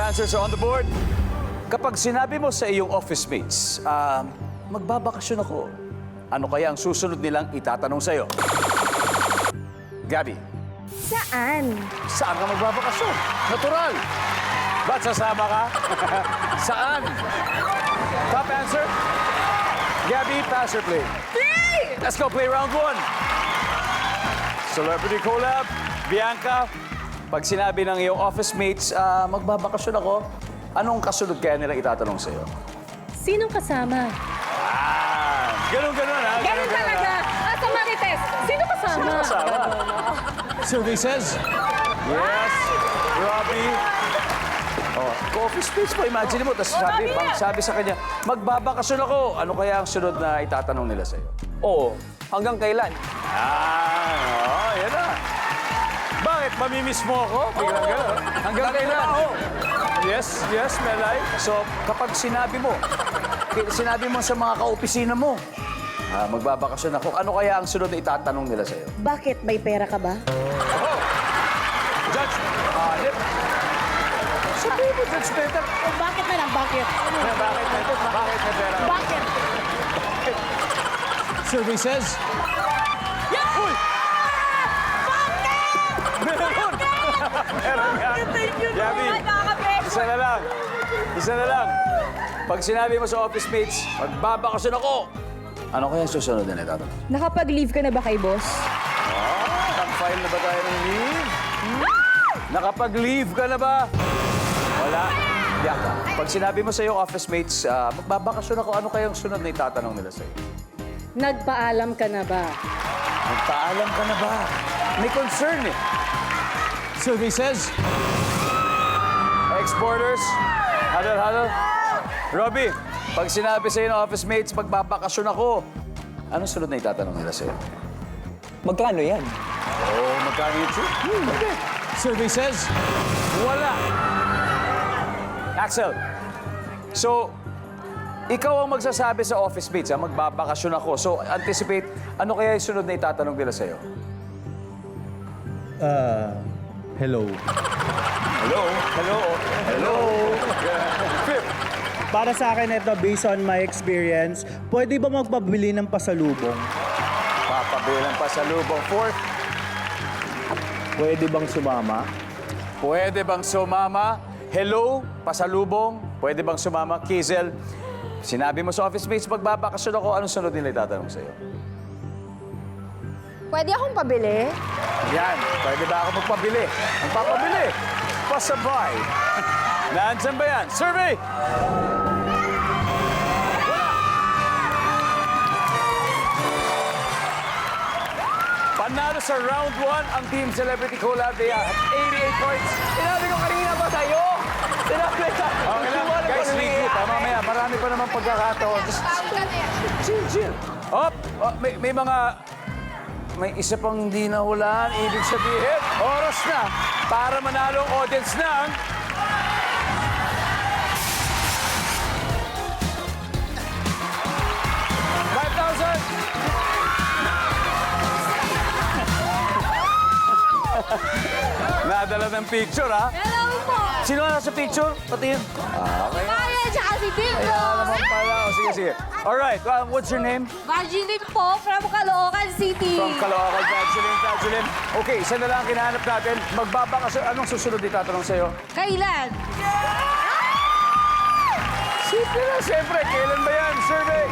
answers are on the board. Kapag sinabi mo sa iyong office mates, magbabakasyon ako, ano kaya ang susunod nilang itatanong sa'yo? Gabby, Saan? saan ka magbabakasyon? Natural. Ba't sasama ka? Saan? Top answer? Gabby, pass or play? Play! Let's go play round one. Celebrity collab. Bianca, pag sinabi ng iyong office mates, magbabakasyon ako, anong kasunod kaya nila itatanong sa'yo? Sinong kasama? Ganun-ganun, ha? Ganun talaga. Sa Marites, sino kasama? Sino kasama? Survey says, yes, Robbie. Oh, office space mo, imagine mo. Tapos sabi sa kanya, magbabakasyon ako. Ano kaya ang sunod na itatanong nila sa'yo? Oo. Hanggang kailan? Yan na. Bakit? Mamimiss mo ako? Biglang gano'n. Hanggang kailan? Yes, Melay. So, kapag sinabi mo sa mga kaopisina mo, magbabakasyon ako, ano kaya ang sunod na itatanong nila sa'yo? Bakit? May pera ka ba? Judge, sabihin mo, Judge Peter. Bakit na lang? Bakit? Bakit may pera? Bakit? Survey says... Uy! Meron nga. Gabby, isa na lang. Pag sinabi mo sa office mates, magbabakasyon ako. Ano kaya ang susunod na itatanong? Nakapag-leave ka na ba kay boss? Nag-file na ba tayo ng leave? Nakapag-leave ka na ba? Wala. Bianca, pag sinabi mo sa iyong office mates, magbabakasyon ako, ano kaya ang sunod na itatanong nila sa'yo? Nagpaalam ka na ba? Magpaalam ka na ba? May concern eh. Survey says... Exporters, hadal. Robbie, pag sinabi sa ng office mates, magbabakasyon ako, anong sunod na itatanong nila sa'yo? Magkano yan? Magkano yun? Okay. Survey says, wala. Axel, so, ikaw ang magsasabi sa office mates, magbabakasyon ako. So, anticipate, ano kaya yung sunod na itatanong nila sa'yo? Hello. Hello. Fifth, Para sa akin ito, based on my experience, pwede ba magpabili ng pasalubong? papabilang pa sa lubong. Fourth, Pwede bang sumama? pwede bang sumama? Hello, pasalubong. Pwede bang sumama? Kizel, sinabi mo sa office mates, magbabakasyon ako, anong sunod nila itatanong sa'yo? Pwede akong pabili? Yan, pwede ba ako magpabili? Magpapabili. Pasabay. Nandyan ba yan? Survey! Wala. Panalo sa round 1 ang Team Celebrity Collab. They have 88 points. Sinabi ko kanina ba sa'yo? Sinabi ko. Okay lang. Guys, regroup. Mamaya, marami pa naman pagkakataon. Chill. Up! May isa pang hindi nahulaan. Ibig sabihin, oras na para manalo ang audience ng... Nadala ng picture, ha? Hello po! Sino na sa picture? Patingin. Okay. Kaya tsaka si Tito! Kaya naman pala. O, sige. Alright, what's your name? Vagilim po from Caloocan City. From Caloocan, Vaseline. Okay, isa na lang ang kinahanap natin. Magbabakasyon. Anong susunod itatanong sa'yo? Kailan? Simple na, siyempre. Kailan ba yan? Survey!